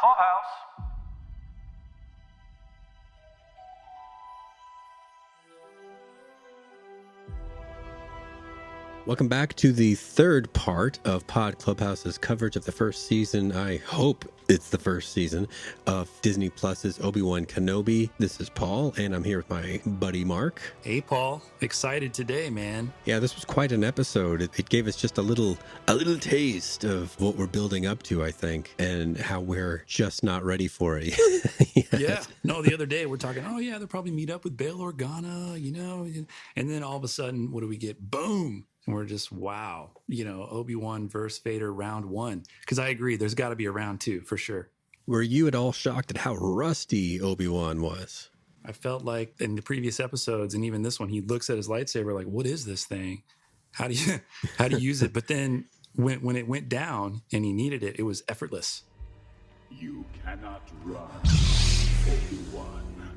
Clubhouse. Welcome back to the third part of Pod Clubhouse's coverage of the first season. I hope it's the first season of Disney Plus's Obi-Wan Kenobi. This is Paul, and I'm here with my buddy Mark. Hey, Paul. Excited today, man. Yeah, this was quite an episode. It gave us just a little taste of what we're building up to, I think, and how we're just not ready for it. Yeah. No, the other day we're talking, oh, yeah, they'll probably meet up with Bail Organa, you know, and then all of a sudden, what do we get? Boom. And we're just, wow, you know, Obi-Wan versus Vader round one. Because I agree, there's got to be a round two for sure. Were you at all shocked at how rusty Obi-Wan was? I felt like in the previous episodes, and even this one, he looks at his lightsaber like, what is this thing? How do you use it? But then when it went down and he needed it, it was effortless. You cannot run, Obi-Wan.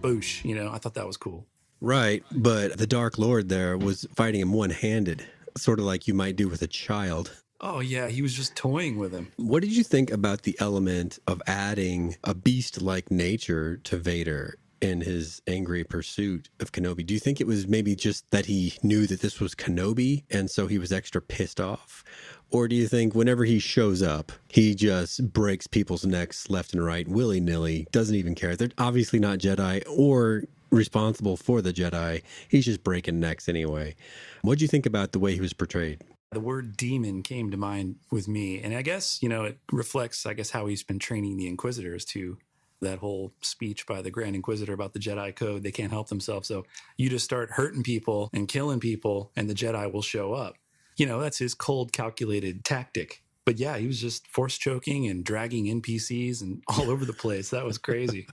Boosh, you know, I thought that was cool. Right, but the Dark Lord there was fighting him one-handed, sort of like you might do with a child. Oh, yeah, he was just toying with him. What did you think about the element of adding a beast-like nature to Vader in his angry pursuit of Kenobi? Do you think it was maybe just that he knew that this was Kenobi, and so he was extra pissed off? Or do you think whenever he shows up, he just breaks people's necks left and right, willy-nilly, doesn't even care? They're obviously not Jedi or responsible for the Jedi. He's just breaking necks anyway. What do you think about the way he was portrayed? The word demon came to mind with me. And I guess, you know, it reflects, I guess, how he's been training the Inquisitors too. That whole speech by the Grand Inquisitor about the Jedi Code, they can't help themselves. So you just start hurting people and killing people and the Jedi will show up. You know, that's his cold, calculated tactic. But yeah, he was just force choking and dragging NPCs and all over the place. That was crazy.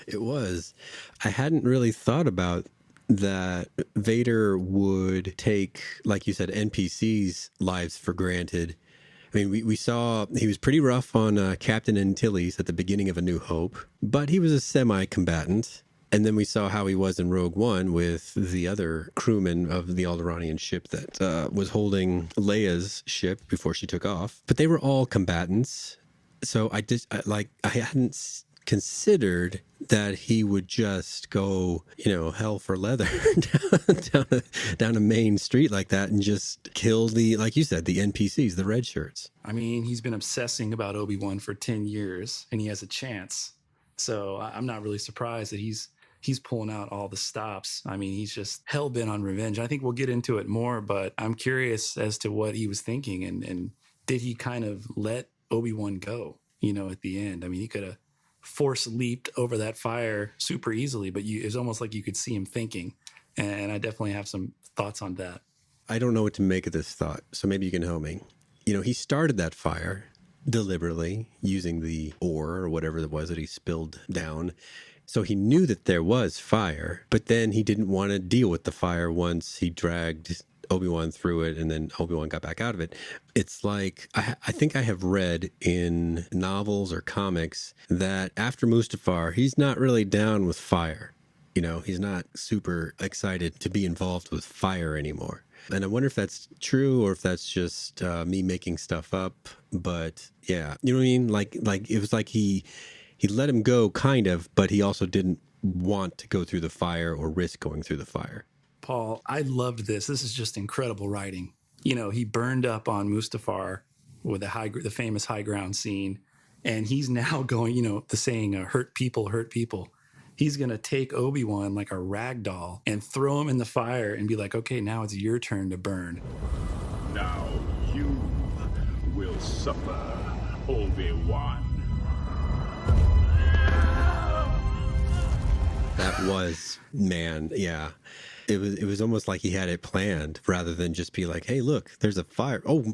It was. I hadn't really thought about that Vader would take, like you said, NPCs' lives for granted. I mean, we saw he was pretty rough on Captain Antilles at the beginning of A New Hope, but he was a semi-combatant. And then we saw how he was in Rogue One with the other crewman of the Alderaanian ship that was holding Leia's ship before she took off. But they were all combatants. So I hadn't considered that he would just go, you know, hell for leather down a main street like that and just kill the, like you said, the NPCs, the red shirts. I mean, he's been obsessing about Obi-Wan for 10 years and he has a chance. So I'm not really surprised that he's pulling out all the stops. I mean, he's just hell-bent on revenge. I think we'll get into it more, but I'm curious as to what he was thinking and did he kind of let Obi-Wan go, you know, at the end? I mean, he could have force leaped over that fire super easily, but it's almost like you could see him thinking. And I definitely have some thoughts on that. I don't know what to make of this thought, so maybe you can help me. You know, he started that fire deliberately using the ore or whatever it was that he spilled down. So he knew that there was fire, but then he didn't want to deal with the fire once he dragged Obi-Wan through it and then Obi-Wan got back out of it. It's like, I think I have read in novels or comics that after Mustafar, he's not really down with fire. You know, he's not super excited to be involved with fire anymore. And I wonder if that's true or if that's just me making stuff up. But yeah, you know what I mean? Like it was like he let him go kind of, but he also didn't want to go through the fire or risk going through the fire. Paul, I loved this. This is just incredible writing. You know, he burned up on Mustafar with the famous high ground scene. And he's now going, you know, the saying, hurt people, hurt people. He's going to take Obi-Wan like a rag doll and throw him in the fire and be like, okay, now it's your turn to burn. Now you will suffer, Obi-Wan. That was, man, yeah. It was almost like he had it planned rather than just be like, hey, look, there's a fire. Oh,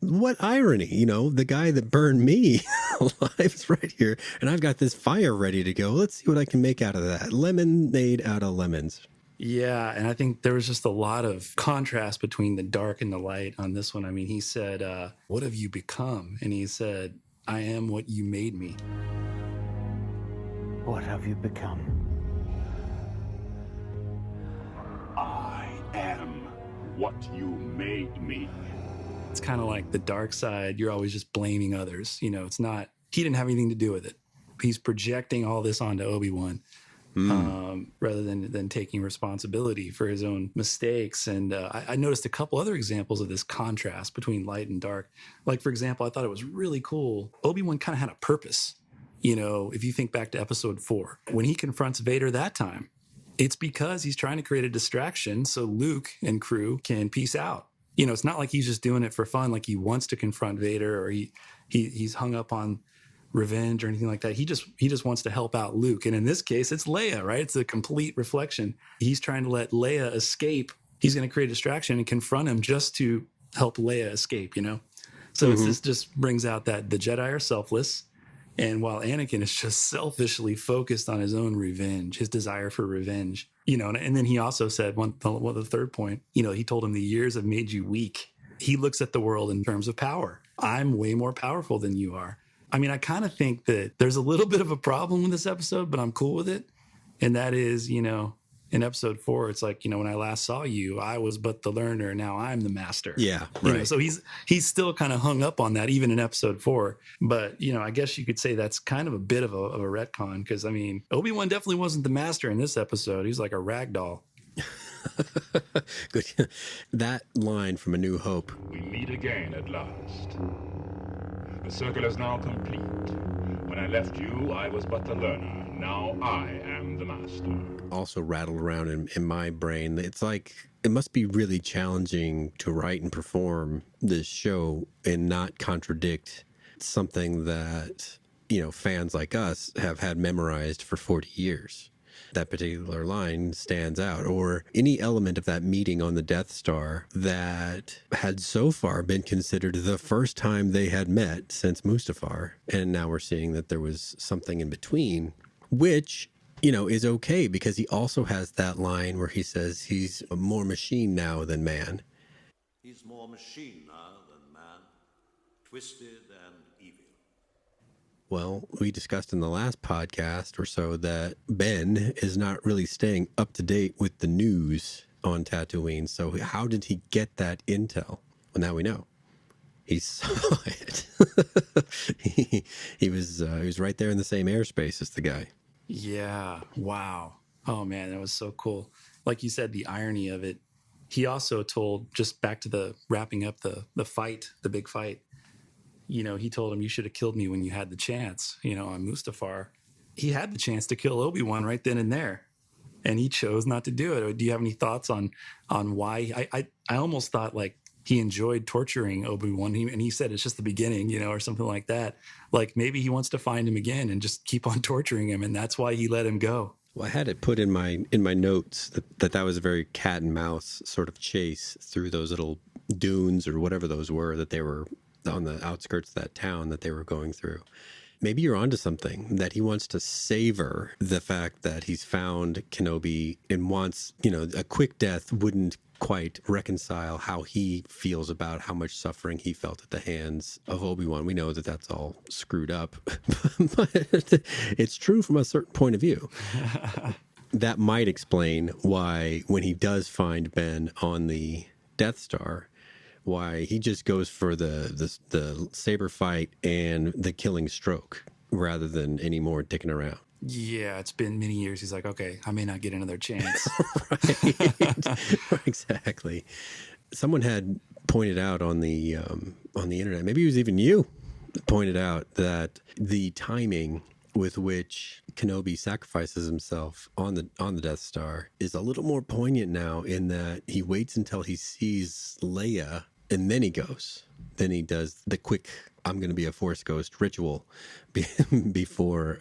what irony, you know, the guy that burned me alive is right here. And I've got this fire ready to go. Let's see what I can make out of that. Lemonade out of lemons. Yeah, and I think there was just a lot of contrast between the dark and the light on this one. I mean, he said, what have you become? And he said, I am what you made me. What have you become? I am what you made me. It's kind of like the dark side. You're always just blaming others. You know, it's not he didn't have anything to do with it. He's projecting all this onto Obi-Wan. Rather than taking responsibility for his own mistakes. And I noticed a couple other examples of this contrast between light and dark. Like, for example, I thought it was really cool. Obi-Wan kind of had a purpose. You know, if you think back to episode 4, when he confronts Vader that time, it's because he's trying to create a distraction so Luke and crew can peace out. You know, it's not like he's just doing it for fun, like he wants to confront Vader or he's hung up on revenge or anything like that. He just wants to help out Luke. And in this case, it's Leia, right? It's a complete reflection. He's trying to let Leia escape. He's going to create a distraction and confront him just to help Leia escape, you know? So this just brings out that the Jedi are selfless. And while Anakin is just selfishly focused on his own revenge, his desire for revenge, you know, and then he also said the third point, you know, he told him the years have made you weak. He looks at the world in terms of power. I'm way more powerful than you are. I mean, I kind of think that there's a little bit of a problem with this episode, but I'm cool with it. And that is, you know, in episode 4, it's like, you know, when I last saw you, I was but the learner. Now I'm the master. Yeah, right. You know, so he's still kind of hung up on that, even in episode 4. But, you know, I guess you could say that's kind of a bit of a retcon because, I mean, Obi-Wan definitely wasn't the master in this episode. He's like a rag doll. Good. That line from A New Hope. We meet again at last. The circle is now complete. When I left you, I was but the learner. Now I am the master. Also rattled around in my brain. It's like it must be really challenging to write and perform this show and not contradict something that, you know, fans like us have had memorized for 40 years. That particular line stands out, or any element of that meeting on the Death Star that had so far been considered the first time they had met since Mustafar. And now we're seeing that there was something in between, which, you know, is okay because he also has that line where he says he's more machine now than man. He's more machine now than man, twisted and evil. Well, we discussed in the last podcast or so that Ben is not really staying up to date with the news on Tatooine. So how did he get that intel? Well, now we know. He saw it. he was right there in the same airspace as the guy. Yeah. Wow. Oh, man, that was so cool. Like you said, the irony of it. He also told, just back to the wrapping up the fight, the big fight, you know, he told him, you should have killed me when you had the chance, you know, on Mustafar. He had the chance to kill Obi-Wan right then and there, and he chose not to do it. Do you have any thoughts on why? I almost thought like he enjoyed torturing Obi-Wan, and he said it's just the beginning, you know, or something like that. Like maybe he wants to find him again and just keep on torturing him, and that's why he let him go. Well, I had it put in my notes that was a very cat and mouse sort of chase through those little dunes or whatever those were that they were on the outskirts of that town that they were going through. Maybe you're onto something, that he wants to savor the fact that he's found Kenobi and wants, you know, a quick death wouldn't quite reconcile how he feels about how much suffering he felt at the hands of Obi-Wan. We know that that's all screwed up, but it's true from a certain point of view. That might explain why when he does find Ben on the Death Star, why he just goes for the saber fight and the killing stroke rather than any more dicking around. Yeah, it's been many years. He's like, okay, I may not get another chance. Right. Exactly. Someone had pointed out on the internet, maybe it was even you, pointed out that the timing with which Kenobi sacrifices himself on the Death Star is a little more poignant now, in that he waits until he sees Leia and then he goes. Then he does the quick "I'm going to be a Force ghost" ritual before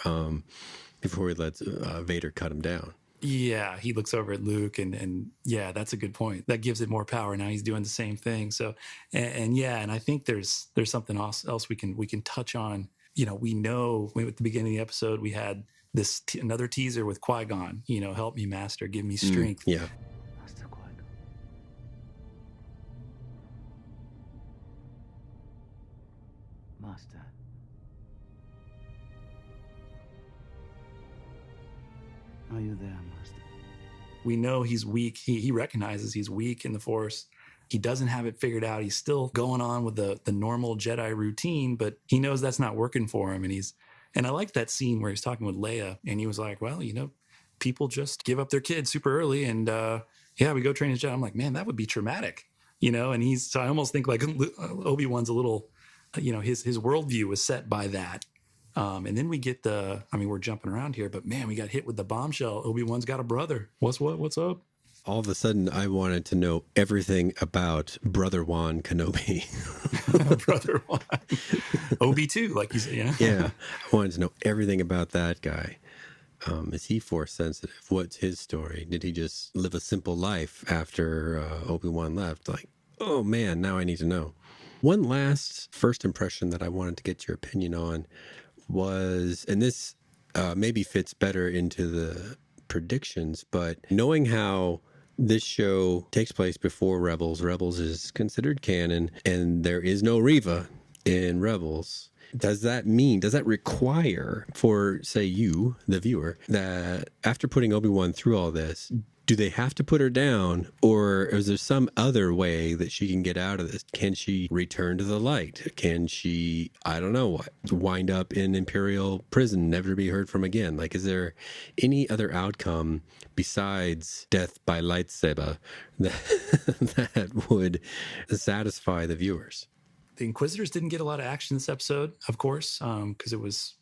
he lets Vader cut him down. Yeah, he looks over at Luke, and yeah, that's a good point. That gives it more power. Now he's doing the same thing. So, and I think there's something else we can touch on. You know, we know at the beginning of the episode we had this another teaser with Qui-Gon. You know, help me, Master, give me strength. Yeah. Master Qui-Gon. Master. Are you there, Master? We know he's weak. He recognizes he's weak in the Force. He doesn't have it figured out. He's still going on with the normal Jedi routine, but he knows that's not working for him. And I liked that scene where he's talking with Leia, and he was like, well, people just give up their kids super early, and we go train as Jedi. I'm like, man, that would be traumatic, and so I almost think like Obi-Wan's a little, his worldview was set by that. And then we get we're jumping around here, but man, we got hit with the bombshell. Obi-Wan's got a brother. What's up? All of a sudden, I wanted to know everything about Brother Wan Kenobi. Brother Wan. Obi too, like you said, yeah. Yeah, I wanted to know everything about that guy. Is he force sensitive? What's his story? Did he just live a simple life after Obi-Wan left? Like, oh man, now I need to know. One last first impression that I wanted to get your opinion on was, and this maybe fits better into the predictions, but knowing how this show takes place before Rebels is considered canon, and there is no Reva in Rebels. Does that require for, say, you, the viewer, that after putting Obi-Wan through all this, do they have to put her down, or is there some other way that she can get out of this? Can she return to the light? Can she, I don't know what, wind up in Imperial prison, never to be heard from again? Like, is there any other outcome besides death by lightsaber that would satisfy the viewers? The Inquisitors didn't get a lot of action this episode, of course, because it was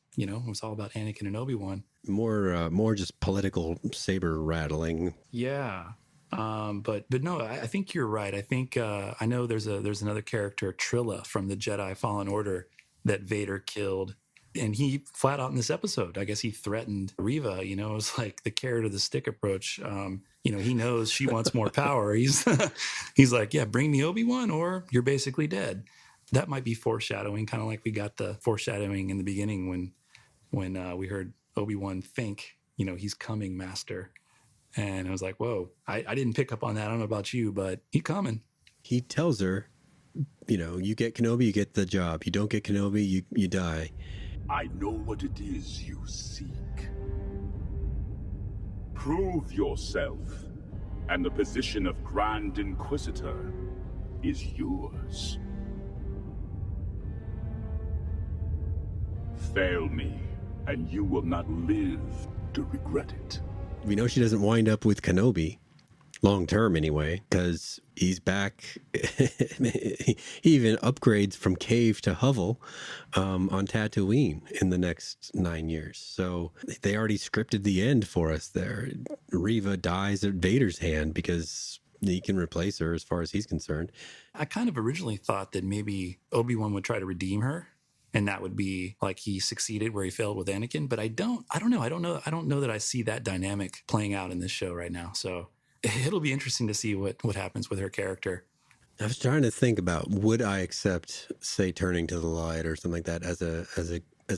all about Anakin and Obi-Wan. More just political saber rattling. Yeah. But no, I think you're right. I think I know there's another character, Trilla from the Jedi Fallen Order, that Vader killed. And he flat out in this episode, I guess he threatened Reva, it was like the carrot or the stick approach. He knows she wants more power. He's like, yeah, bring me Obi-Wan or you're basically dead. That might be foreshadowing, kind of like we got the foreshadowing in the beginning when we heard Obi-Wan think, he's coming, master. And I was like, whoa, I didn't pick up on that. I don't know about you, but he's coming. He tells her, you get Kenobi, you get the job. You don't get Kenobi, you die. I know what it is you seek. Prove yourself, and the position of Grand Inquisitor is yours. Fail me, and you will not live to regret it. We know she doesn't wind up with Kenobi, long term anyway, because he's back. He even upgrades from cave to hovel on Tatooine in the next 9 years. So they already scripted the end for us there. Reva dies at Vader's hand because he can replace her as far as he's concerned. I kind of originally thought that maybe Obi-Wan would try to redeem her, and that would be like he succeeded where he failed with Anakin. But I don't know that I see that dynamic playing out in this show right now. So it'll be interesting to see what happens with her character. I was trying to think about, would I accept, say, turning to the light or something like that as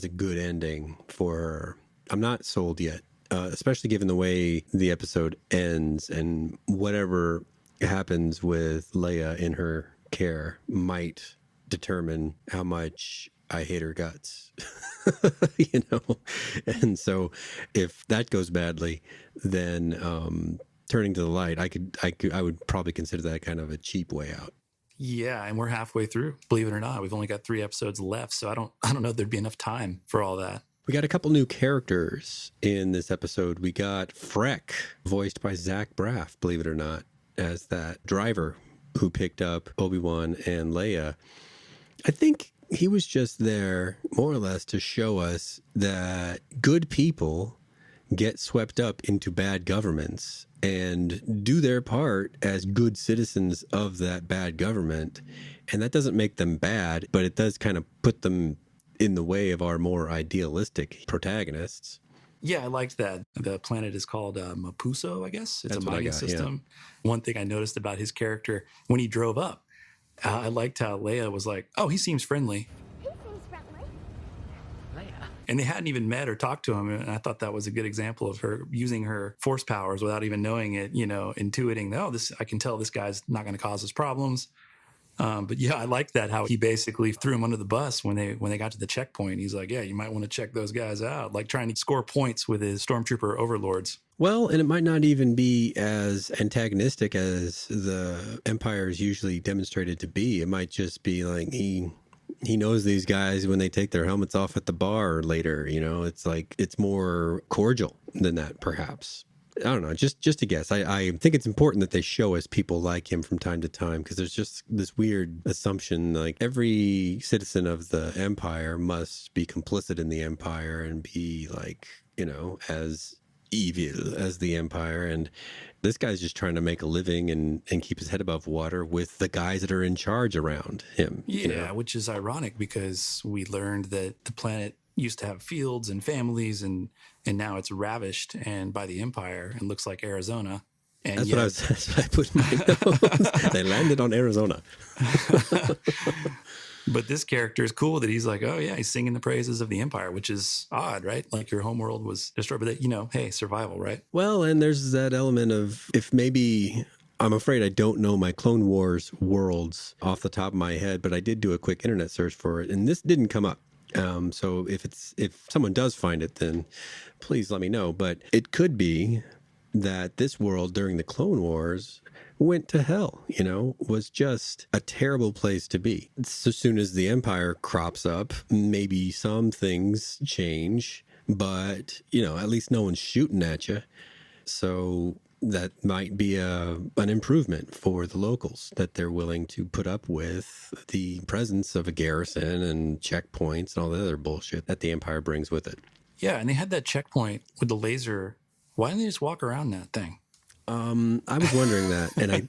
a good ending for her? I'm not sold yet, especially given the way the episode ends, and whatever happens with Leia in her care might determine how much I hate her guts, And so if that goes badly, then turning to the light, I would probably consider that kind of a cheap way out. Yeah, and we're halfway through, believe it or not. We've only got 3 episodes left, so I don't know if there'd be enough time for all that. We got a couple new characters in this episode. We got Freck, voiced by Zach Braff, believe it or not, as that driver who picked up Obi-Wan and Leia. I think he was just there more or less to show us that good people get swept up into bad governments and do their part as good citizens of that bad government. And that doesn't make them bad, but it does kind of put them in the way of our more idealistic protagonists. Yeah, I liked that. The planet is called Mapuso, I guess. It's That's a Mayan system. Yeah. One thing I noticed about his character when he drove up, I liked how Leia was like, oh, he seems friendly. He seems friendly. Leia. And they hadn't even met or talked to him. And I thought that was a good example of her using her force powers without even knowing it, intuiting, I can tell this guy's not going to cause us problems. But yeah, I like that how he basically threw him under the bus when they got to the checkpoint. He's like, yeah, you might want to check those guys out, like trying to score points with his stormtrooper overlords. Well, and it might not even be as antagonistic as the Empire is usually demonstrated to be. It might just be like he knows these guys when they take their helmets off at the bar later. It's like it's more cordial than that, perhaps. I don't know, just a guess. I think it's important that they show us people like him from time to time, because there's just this weird assumption like every citizen of the Empire must be complicit in the Empire and be like, as evil as the Empire. And this guy's just trying to make a living and keep his head above water with the guys that are in charge around him. Yeah, which is ironic because we learned that the planet used to have fields and families, and now it's ravished and by the Empire and looks like Arizona. And that's what I put in my notes. They landed on Arizona. But this character is cool that he's like, oh yeah, he's singing the praises of the Empire, which is odd, right? Like your homeworld was destroyed, but hey, survival, right? Well, and there's that element of, if maybe, I'm afraid I don't know my Clone Wars worlds off the top of my head, but I did do a quick internet search for it, and this didn't come up. So if someone does find it, then please let me know. But it could be that this world during the Clone Wars went to hell, was just a terrible place to be. So soon as the Empire crops up, maybe some things change, but, at least no one's shooting at you. So that might be an improvement for the locals, that they're willing to put up with the presence of a garrison and checkpoints and all the other bullshit that the Empire brings with it. Yeah, and they had that checkpoint with the laser. Why didn't they just walk around that thing? I was wondering that, and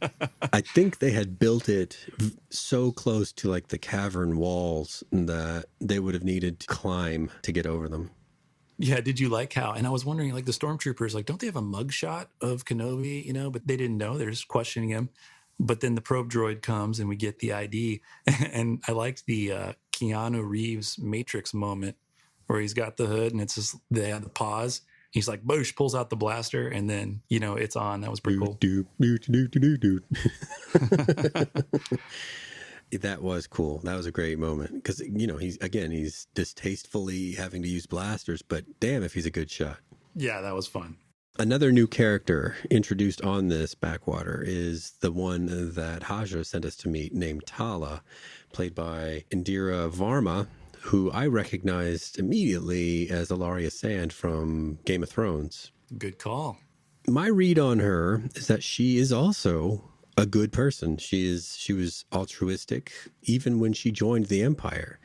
I think they had built it so close to like the cavern walls that they would have needed to climb to get over them. Yeah, did you like how? And I was wondering, like the stormtroopers, like, don't they have a mugshot of Kenobi? But they didn't know. They're just questioning him. But then the probe droid comes, and we get the ID. And I liked the Keanu Reeves Matrix moment where he's got the hood, and it's just they have the pause. He's like, boosh, pulls out the blaster, and then, it's on. That was pretty cool. That was cool. That was a great moment because, he's distastefully having to use blasters, but damn if he's a good shot. Yeah, that was fun. Another new character introduced on this backwater is the one that Haja sent us to meet, named Tala, played by Indira Varma, who I recognized immediately as Ilaria Sand from Game of Thrones. Good call. My read on her is that she is also a good person. She was altruistic even when she joined the Empire.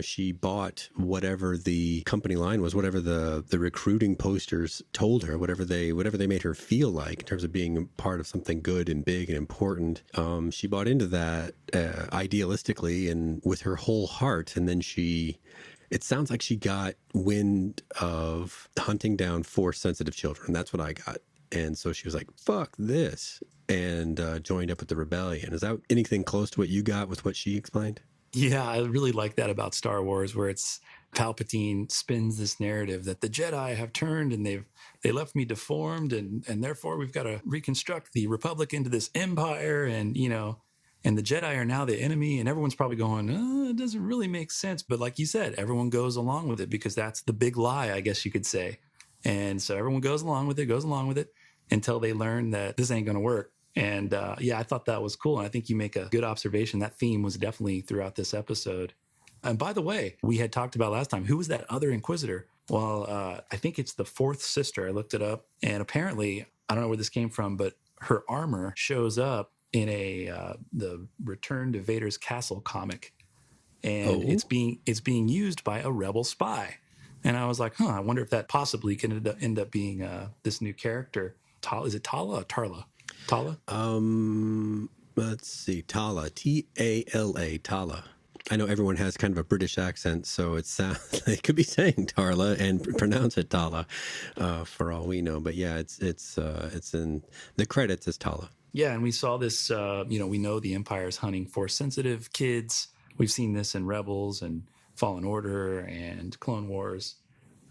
She bought whatever the company line was, whatever the recruiting posters told her, whatever they made her feel like in terms of being part of something good and big and important. She bought into that idealistically and with her whole heart. And then it sounds like she got wind of hunting down Force-sensitive children. That's what I got. And so she was like, fuck this, and joined up with the rebellion. Is that anything close to what you got with what she explained? Yeah, I really like that about Star Wars, where it's Palpatine spins this narrative that the Jedi have turned and they left me deformed, and therefore we've got to reconstruct the Republic into this empire, and the Jedi are now the enemy, and everyone's probably going, it doesn't really make sense. But like you said, everyone goes along with it because that's the big lie, I guess you could say. And so everyone goes along with it until they learn that this ain't going to work. And I thought that was cool. And I think you make a good observation. That theme was definitely throughout this episode. And by the way, we had talked about last time, who was that other Inquisitor? Well, I think it's the fourth sister. I looked it up. And apparently, I don't know where this came from, but her armor shows up in the Return to Vader's Castle comic. And it's being used by a rebel spy. And I was like, I wonder if that possibly can end up being this new character. Is it Tala or Tarla? Tala? Let's see. Tala. Tala. Tala. I know everyone has kind of a British accent, so it sounds they could be saying Tarla and pronounce it Tala, for all we know. But yeah, it's in the credits as Tala. Yeah, and we saw this. We know the Empire's hunting Force-sensitive kids. We've seen this in Rebels and Fallen Order and Clone Wars.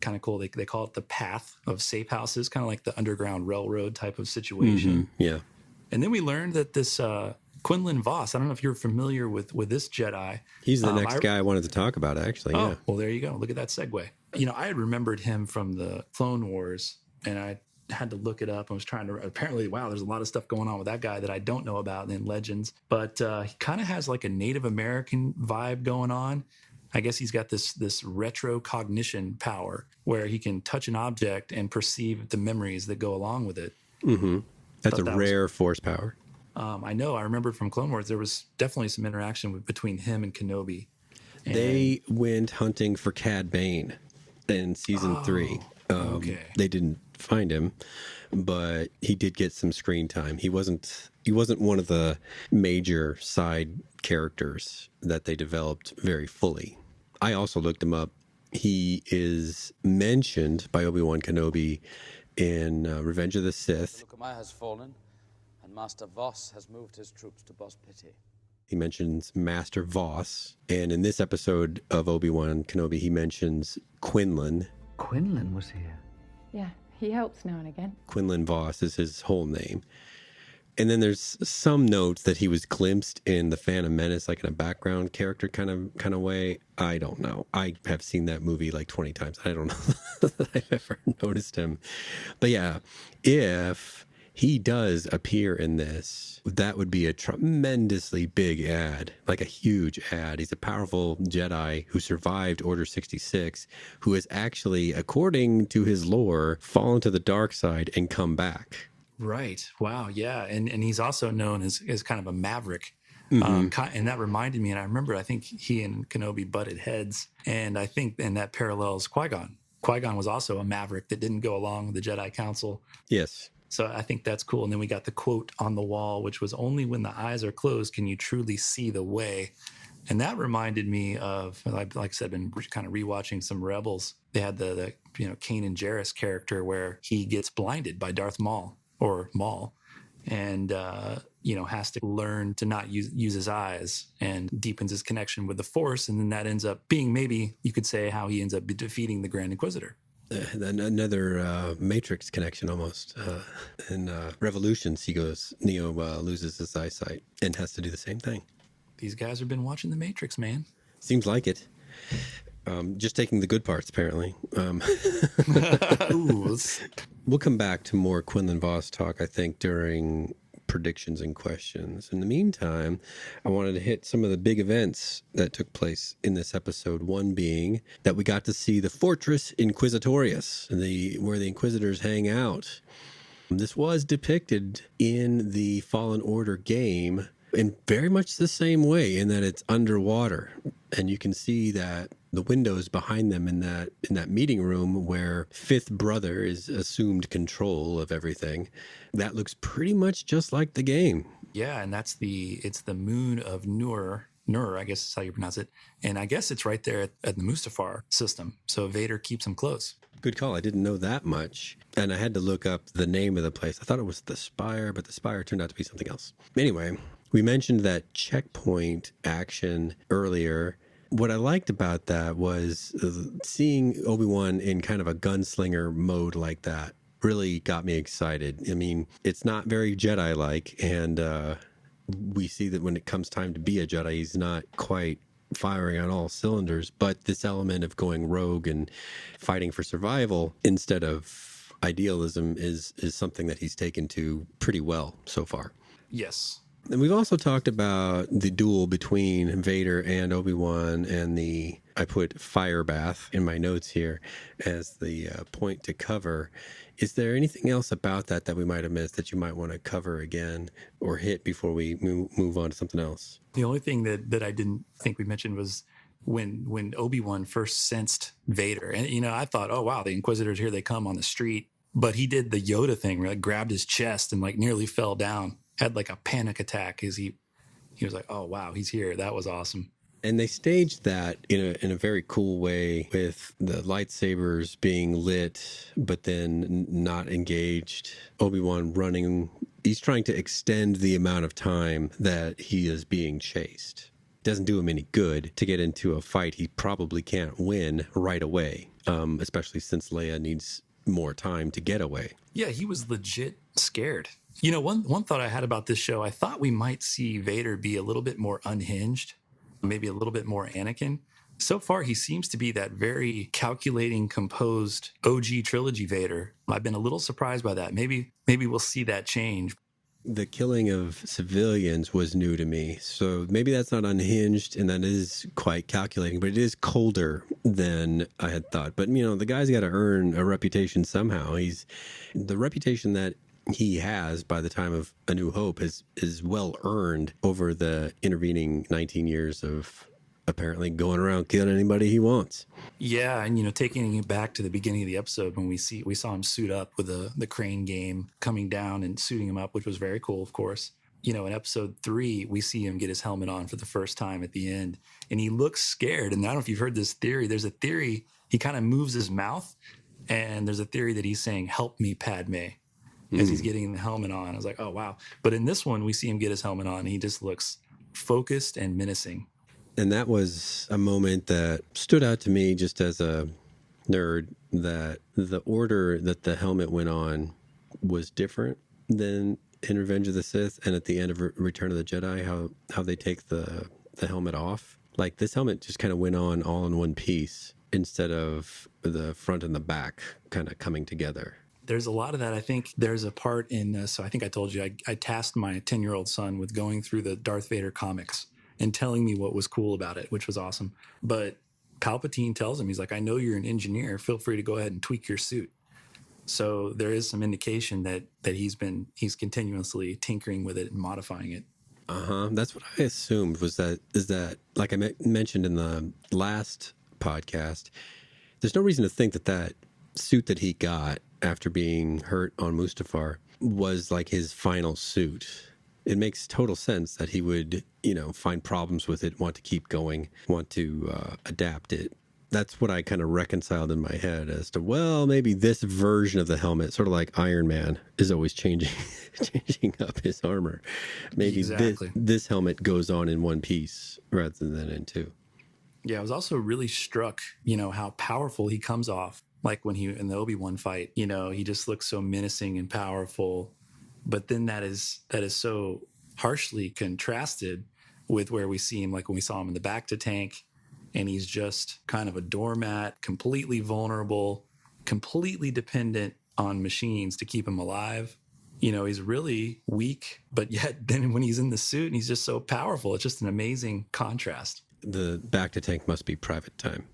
Kind of cool. They call it the path of safe houses, kind of like the Underground Railroad type of situation. Mm-hmm. Yeah. And then we learned that this Quinlan Vos. I don't know if you're familiar with this Jedi. He's the next guy I wanted to talk about, actually. Oh, yeah. Well, there you go. Look at that segue. You know, I had remembered him from the Clone Wars, and I had to look it up. I was trying to, apparently, wow, there's a lot of stuff going on with that guy that I don't know about in Legends. But he kind of has like a Native American vibe going on. I guess he's got this retrocognition power where he can touch an object and perceive the memories that go along with it. Mm-hmm. That's a rare force power. I know. I remember from Clone Wars, there was definitely some interaction between him and Kenobi. And they went hunting for Cad Bane in season 3. Okay. They didn't find him, but he did get some screen time. He wasn't one of the major side characters that they developed very fully. I also looked him up. He is mentioned by Obi-Wan Kenobi in Revenge of the Sith. Lukamaya has fallen, and Master Vos has moved his troops to Bos Pitti. He mentions Master Vos, and in this episode of Obi-Wan Kenobi, he mentions Quinlan. Quinlan was here. Yeah, he helps now and again. Quinlan Vos is his whole name. And then there's some notes that he was glimpsed in The Phantom Menace, like in a background character kind of way. I don't know. I have seen that movie like 20 times. I don't know that I've ever noticed him. But yeah, if he does appear in this, that would be a tremendously big ad, like a huge ad. He's a powerful Jedi who survived Order 66, who has actually, according to his lore, fallen to the dark side and come back. Right. Wow. Yeah. And he's also known as kind of a maverick. Mm-hmm. And that reminded me, and I remember, I think he and Kenobi butted heads. And I think, and that parallels Qui-Gon. Qui-Gon was also a maverick that didn't go along with the Jedi Council. Yes. So I think that's cool. And then we got the quote on the wall, which was, "Only when the eyes are closed can you truly see the way." And that reminded me of, like I said, been kind of rewatching some Rebels. They had the Kanan Jarrus character where he gets blinded by Darth Maul. And has to learn to not use his eyes, and deepens his connection with the Force, and then that ends up being, maybe you could say, how he ends up defeating the Grand Inquisitor. Another Matrix connection almost. In Revolutions, Neo loses his eyesight and has to do the same thing. These guys have been watching the Matrix, man. Seems like it. Just taking the good parts, apparently. We'll come back to more Quinlan Vos talk, I think, during predictions and questions. In the meantime, I wanted to hit some of the big events that took place in this episode. One being that we got to see the Fortress Inquisitorius, where the Inquisitors hang out. This was depicted in the Fallen Order game in very much the same way, in that it's underwater, and you can see that the windows behind them in that meeting room where Fifth Brother is assumed control of everything. That looks pretty much just like the game. Yeah, and it's the moon of Nur, I guess is how you pronounce it. And I guess it's right there at the Mustafar system. So Vader keeps him close. Good call. I didn't know that much. And I had to look up the name of the place. I thought it was the Spire, but the Spire turned out to be something else. Anyway, we mentioned that checkpoint action earlier. What I liked about that was seeing Obi-Wan in kind of a gunslinger mode like that really got me excited. I mean, it's not very Jedi-like, and we see that when it comes time to be a Jedi, he's not quite firing on all cylinders, but this element of going rogue and fighting for survival instead of idealism is something that he's taken to pretty well so far. Yes. And we've also talked about the duel between Vader and Obi-Wan, and I put fire bath in my notes here as the point to cover. Is there anything else about that we might have missed that you might want to cover again or hit before we move on to something else? The only thing that I didn't think we mentioned was when Obi-Wan first sensed Vader. And, I thought, oh, wow, the Inquisitors, here they come on the street. But he did the Yoda thing where grabbed his chest and nearly fell down. Had like a panic attack as he was like, oh, wow, he's here. That was awesome. And they staged that in a very cool way, with the lightsabers being lit, but then not engaged. Obi-Wan running. He's trying to extend the amount of time that he is being chased. Doesn't do him any good to get into a fight he probably can't win right away, especially since Leia needs more time to get away. Yeah, he was legit scared. You know, one thought I had about this show, I thought we might see Vader be a little bit more unhinged, maybe a little bit more Anakin. So far, he seems to be that very calculating, composed OG trilogy Vader. I've been a little surprised by that. Maybe we'll see that change. The killing of civilians was new to me. So maybe that's not unhinged and that is quite calculating, but it is colder than I had thought. But, you know, the guy's got to earn a reputation somehow. The reputation that he has by the time of A New Hope is well earned over the intervening 19 years of apparently going around killing anybody he wants. Yeah, and, you know, taking it back to the beginning of the episode when we saw him suit up with the crane game coming down and suiting him up, which was very cool, of course. You know, in episode 3, we see him get his helmet on for the first time at the end, and he looks scared. And I don't know if you've heard this theory. There's a theory, he kind of moves his mouth, and there's a theory that he's saying, "Help me, Padme," as he's getting the helmet on. I was like, oh, wow. But in this one, we see him get his helmet on, and he just looks focused and menacing. And that was a moment that stood out to me just as a nerd, that the order that the helmet went on was different than in Revenge of the Sith and at the end of Return of the Jedi, how they take the helmet off. Like, this helmet just kind of went on all in one piece instead of the front and the back kind of coming together. There's a lot of that. I think there's a part in, so I think I told you, I tasked my 10-year-old son with going through the Darth Vader comics and telling me what was cool about it, which was awesome. But Palpatine tells him, he's like, "I know you're an engineer. Feel free to go ahead and tweak your suit." So there is some indication that he's continuously tinkering with it and modifying it. That's what I assumed is that like I mentioned in the last podcast, there's no reason to think that suit that he got after being hurt on Mustafar was like his final suit. It makes total sense that he would, you know, find problems with it, want to keep going, want to adapt it. That's what I kind of reconciled in my head as to, well, maybe this version of the helmet, sort of like Iron Man, is always changing up his armor. Maybe exactly. this helmet goes on in one piece rather than in two. Yeah, I was also really struck, you know, how powerful he comes off. Like when he in the Obi-Wan fight, you know, he just looks so menacing and powerful. But then that is so harshly contrasted with where we see him, like when we saw him in the Bacta tank, and he's just kind of a doormat, completely vulnerable, completely dependent on machines to keep him alive. You know, he's really weak, but yet then when he's in the suit and he's just so powerful, it's just an amazing contrast. The Bacta tank must be private time.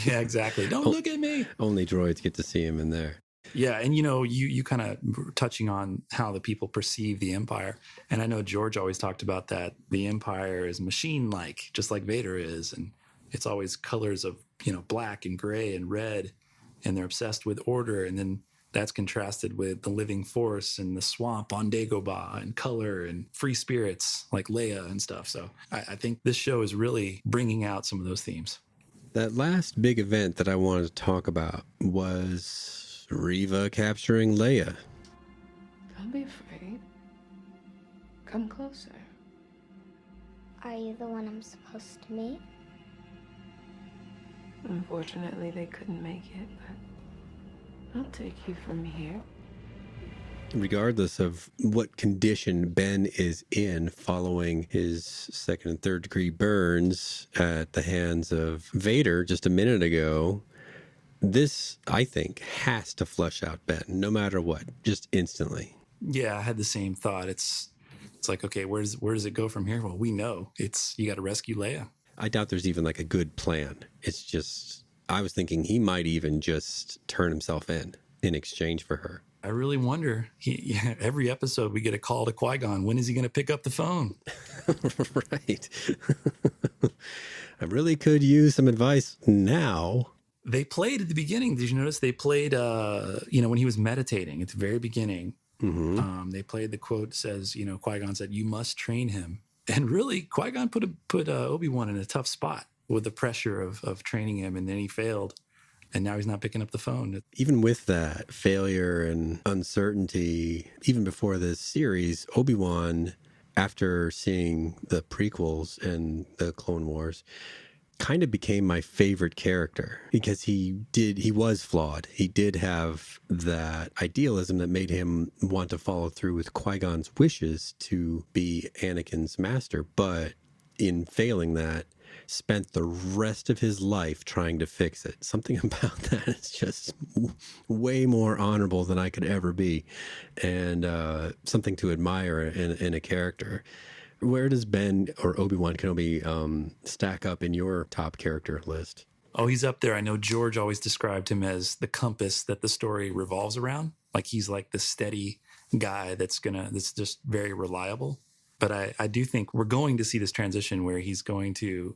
Yeah, exactly. Don't look at me. Only droids get to see him in there. Yeah, and you know, you kind of touching on how the people perceive the Empire, and I know George always talked about that the Empire is machine-like, just like Vader is, and it's always colors of, you know, black and gray and red, and they're obsessed with order, and then that's contrasted with the living force and the swamp on Dagobah and color and free spirits like Leia and stuff. So I think this show is really bringing out some of those themes. That last big event that I wanted to talk about was Reva capturing Leia. Don't be afraid. Come closer. Are you the one I'm supposed to meet? Unfortunately, they couldn't make it, but I'll take you from here. Regardless of what condition Ben is in following his second and third degree burns at the hands of Vader just a minute ago, this, I think, has to flush out Ben, no matter what, just instantly. Yeah, I had the same thought. It's like, okay, where does it go from here? Well, we know you got to rescue Leia. I doubt there's even like a good plan. It's just, I was thinking he might even just turn himself in exchange for her. I really wonder, every episode we get a call to Qui-Gon. When is he going to pick up the phone? Right. I really could use some advice now. They played at the beginning. Did you notice they played, when he was meditating at the very beginning, they played the quote says, Qui-Gon said, "You must train him." And really, Qui-Gon put Obi-Wan in a tough spot with the pressure of training him. And then he failed. And now he's not picking up the phone. Even with that failure and uncertainty, even before this series, Obi-Wan, after seeing the prequels and the Clone Wars, kind of became my favorite character because he was flawed. He did have that idealism that made him want to follow through with Qui-Gon's wishes to be Anakin's master, but in failing that, spent the rest of his life trying to fix it. Something about that is just way more honorable than I could ever be, and something to admire in a character. Where does Ben or Obi-Wan Kenobi stack up in your top character list? Oh, he's up there. I know George always described him as the compass that the story revolves around. Like he's like the steady guy that's just very reliable. But I do think we're going to see this transition where he's going to,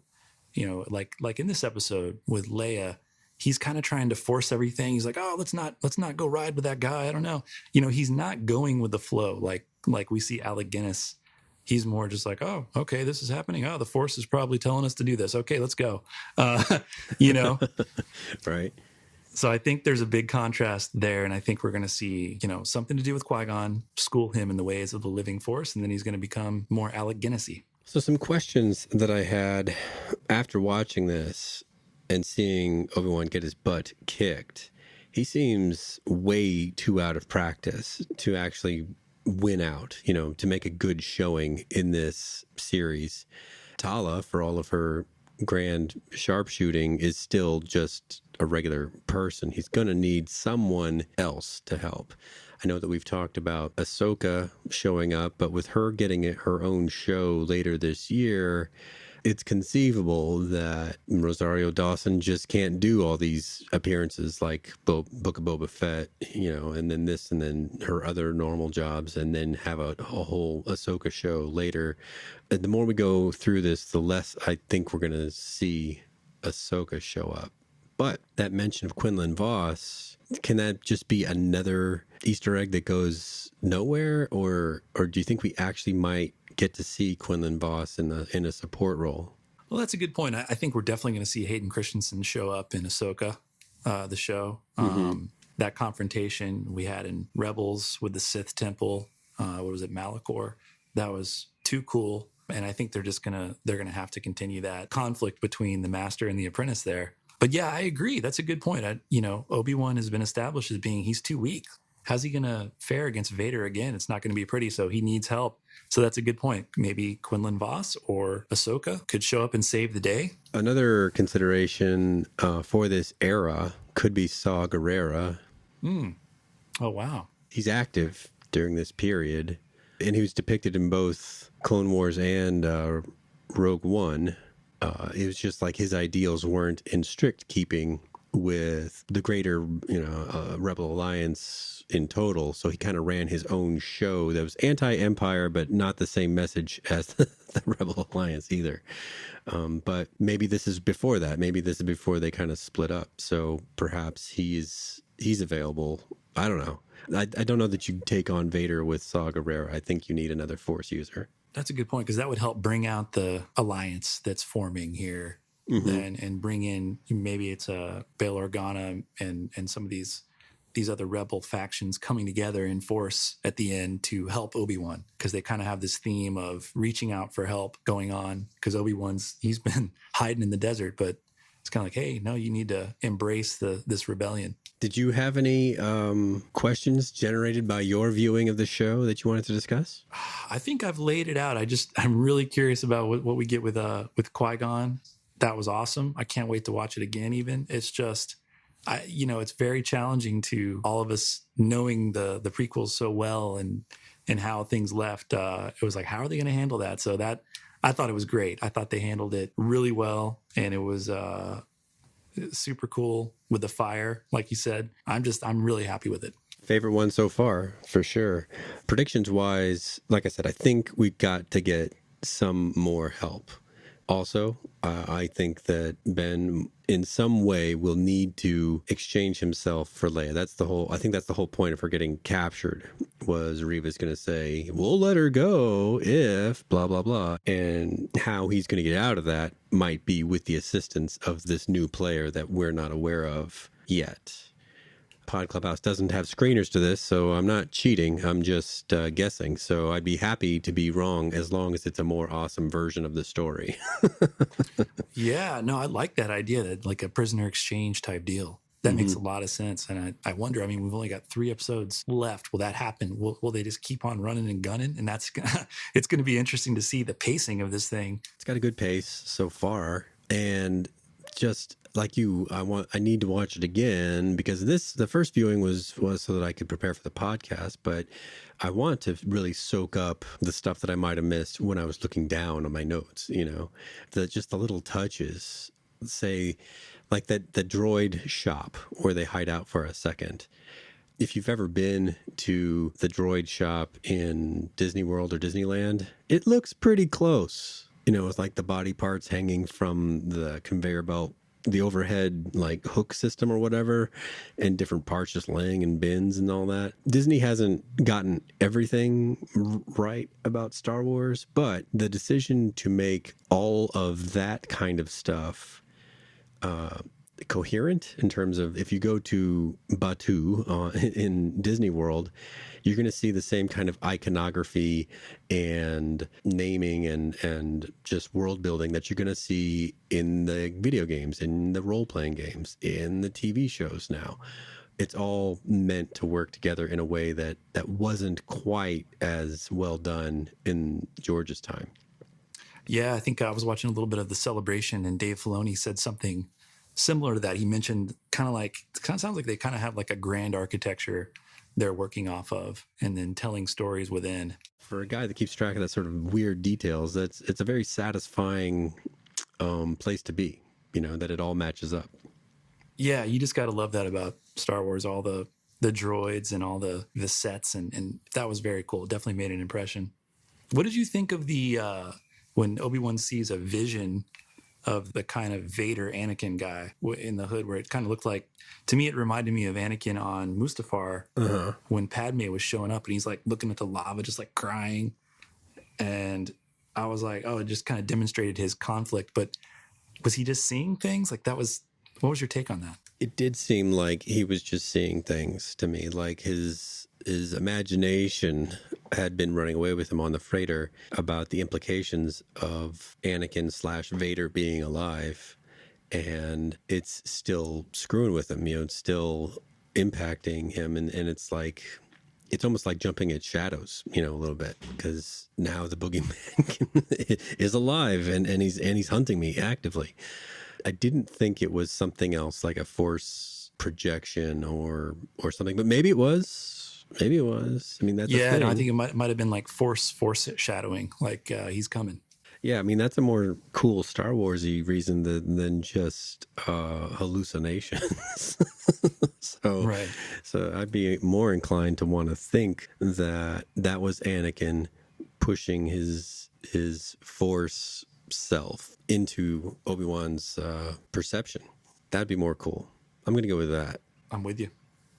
like in this episode with Leia, he's kind of trying to force everything. He's like, oh, let's not go ride with that guy. I don't know. He's not going with the flow like we see Alec Guinness. He's more just like, oh, okay, this is happening. Oh, the Force is probably telling us to do this. Okay, let's go. Right. So I think there's a big contrast there, and I think we're going to see, something to do with Qui-Gon, school him in the ways of the living Force, and then he's going to become more Alec Guinness-y. So some questions that I had after watching this and seeing Obi-Wan get his butt kicked. He seems way too out of practice to actually win out, to make a good showing in this series. Tala, for all of her grand sharpshooting, is still just a regular person. He's going to need someone else to help. I know that we've talked about Ahsoka showing up, but with her getting her own show later this year, it's conceivable that Rosario Dawson just can't do all these appearances like Book of Boba Fett, and then this and then her other normal jobs, and then have a whole Ahsoka show later. And the more we go through this, the less I think we're going to see Ahsoka show up. But that mention of Quinlan Vos, can that just be another Easter egg that goes nowhere? Or do you think we actually might get to see Quinlan Vos in a support role? Well, that's a good point. I think we're definitely going to see Hayden Christensen show up in Ahsoka, the show. Mm-hmm. That confrontation we had in Rebels with the Sith Temple, what was it, Malachor? That was too cool. And I think they're gonna have to continue that conflict between the master and the apprentice there. But yeah, I agree. That's a good point. Obi-Wan has been established as being, he's too weak. How's he going to fare against Vader again? It's not going to be pretty, so he needs help. So that's a good point. Maybe Quinlan Vos or Ahsoka could show up and save the day. Another consideration for this era could be Saw Gerrera. Oh, wow. He's active during this period, and he was depicted in both Clone Wars and Rogue One. It was just like his ideals weren't in strict keeping with the greater, Rebel Alliance in total. So he kind of ran his own show that was anti-Empire, but not the same message as the Rebel Alliance either. But maybe this is before that. Maybe this is before they kind of split up. So perhaps he's available. I don't know. I don't know that you take on Vader with Saw Gerrera. I think you need another Force user. That's a good point, because that would help bring out the alliance that's forming here. Mm-hmm. and bring in, maybe it's Bail Organa and some of these other rebel factions coming together in Force at the end to help Obi-Wan, because they kind of have this theme of reaching out for help going on, because he's been hiding in the desert, but it's kind of like, hey, no, you need to embrace this rebellion. Did you have any questions generated by your viewing of the show that you wanted to discuss? I think I've laid it out. I'm really curious about what we get with Qui-Gon. That was awesome. I can't wait to watch it again even. It's just, it's very challenging to all of us knowing the prequels so well and how things left. It was like, how are they going to handle that? So that, I thought it was great. I thought they handled it really well, and it was super cool with the fire, like you said. I'm really happy with it. Favorite one so far, for sure. Predictions wise, like I said, I think we've got to get some more help. Also, I think that Ben, in some way, will need to exchange himself for Leia. I think that's the whole point of her getting captured, was Reva's going to say, we'll let her go if blah, blah, blah. And how he's going to get out of that might be with the assistance of this new player that we're not aware of yet. Pod Clubhouse doesn't have screeners to this, so I'm not cheating. I'm just guessing. So I'd be happy to be wrong as long as it's a more awesome version of the story. Yeah, no, I like that idea, that like a prisoner exchange type deal. That makes a lot of sense. And I wonder, I mean, we've only got 3 episodes left. Will that happen? Will they just keep on running and gunning? And that's it's going to be interesting to see the pacing of this thing. It's got a good pace so far. And just like you, I need to watch it again because the first viewing was so that I could prepare for the podcast, but I want to really soak up the stuff that I might have missed when I was looking down on my notes, just the little touches, say like the droid shop where they hide out for a second. If you've ever been to the droid shop in Disney World or Disneyland, it looks pretty close. It's like the body parts hanging from the conveyor belt, the overhead like hook system or whatever, and different parts just laying in bins and all that. Disney hasn't gotten everything right about Star Wars, but the decision to make all of that kind of stuff coherent in terms of if you go to Batuu in Disney World, you're going to see the same kind of iconography and naming and just world building that you're going to see in the video games, in the role-playing games, in the TV shows now. It's all meant to work together in a way that wasn't quite as well done in George's time. Yeah, I think I was watching a little bit of the celebration and Dave Filoni said something similar to that. He mentioned it kind of sounds like they kind of have like a grand architecture they're working off of and then telling stories within. For a guy that keeps track of that sort of weird details, it's a very satisfying place to be, that it all matches up. Yeah, you just got to love that about Star Wars, all the droids and all the sets, and that was very cool. Definitely made an impression. What did you think of the when Obi-Wan sees a vision of the kind of Vader Anakin guy in the hood, where it kind of looked like, to me, it reminded me of Anakin on Mustafar when Padme was showing up and he's like looking at the lava, just like crying. And I was like, oh, it just kind of demonstrated his conflict. But was he just seeing things? Like what was your take on that? It did seem like he was just seeing things to me, like his imagination had been running away with him on the freighter about the implications of Anakin / Vader being alive, and it's still screwing with him, it's still impacting him, and it's like, it's almost like jumping at shadows, a little bit, because now the boogeyman is alive and he's hunting me actively. I didn't think it was something else like a force projection or something, but maybe it was. Maybe it was. I mean, that's no, I think it might have been like force shadowing, like he's coming. Yeah, I mean, that's a more cool Star Wars-y reason than just hallucinations. Right. So I'd be more inclined to want to think that was Anakin pushing his force self into Obi-Wan's perception. That'd be more cool. I'm going to go with that. I'm with you.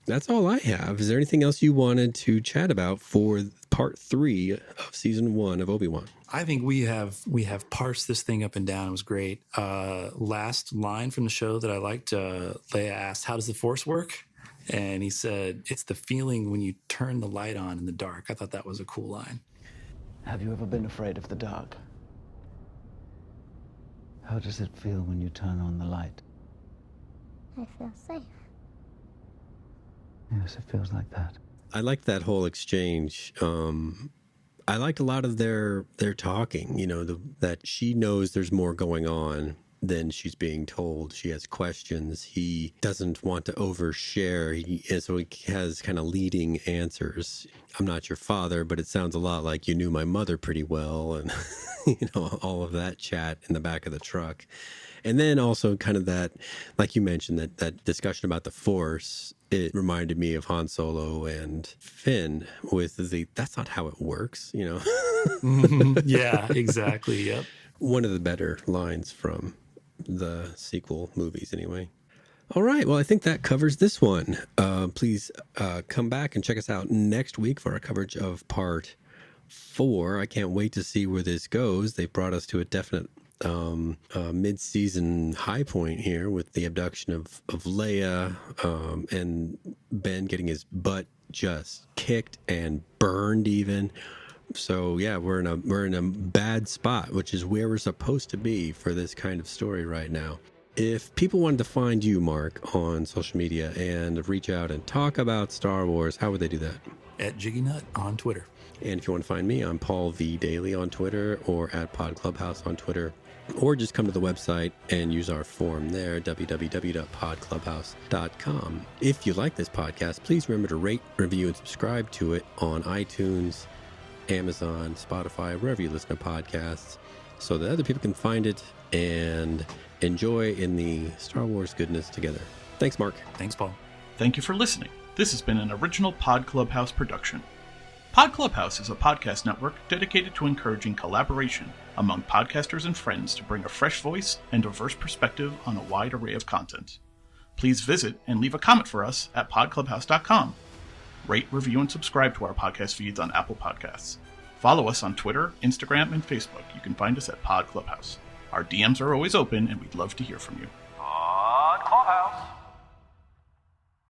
That's all I have. Is there anything else you wanted to chat about for part 3 of season 1 of Obi-Wan? I think we have parsed this thing up and down. It was great. Last line from the show that I liked, Leia asked, how does the Force work? And he said, it's the feeling when you turn the light on in the dark. I thought that was a cool line. Have you ever been afraid of the dark? How does it feel when you turn on the light? I feel safe. Yes, it feels like that. I liked that whole exchange. I liked a lot of their talking, that she knows there's more going on than she's being told. She has questions. He doesn't want to overshare. And so he has kind of leading answers. I'm not your father, but it sounds a lot like you knew my mother pretty well. And, all of that chat in the back of the truck. And then also kind of that, like you mentioned, that discussion about the Force, it reminded me of Han Solo and Finn with that's not how it works, Yeah, exactly. Yep. One of the better lines from the sequel movies anyway. All right. Well, I think that covers this one. Please come back and check us out next week for our coverage of part 4. I can't wait to see where this goes. They've brought us to a definite mid-season high point here with the abduction of Leia, and Ben getting his butt just kicked and burned even. So yeah, we're in a bad spot, which is where we're supposed to be for this kind of story right now. If people wanted to find you, Mark, on social media and reach out and talk about Star Wars, how would they do that? At Jiggy Nut on Twitter. And if you want to find me, I'm Paul V. Daly on Twitter, or at Pod Clubhouse on Twitter. Or just come to the website and use our form there, www.podclubhouse.com. If you like this podcast, please remember to rate, review, and subscribe to it on iTunes, Amazon, Spotify, wherever you listen to podcasts, so that other people can find it and enjoy in the Star Wars goodness together. Thanks, Mark. Thanks, Paul. Thank you for listening. This has been an original Pod Clubhouse production. Pod Clubhouse is a podcast network dedicated to encouraging collaboration among podcasters and friends to bring a fresh voice and diverse perspective on a wide array of content. Please visit and leave a comment for us at podclubhouse.com. Rate, review, and subscribe to our podcast feeds on Apple Podcasts. Follow us on Twitter, Instagram, and Facebook. You can find us at Pod Clubhouse. Our DMs are always open, and we'd love to hear from you.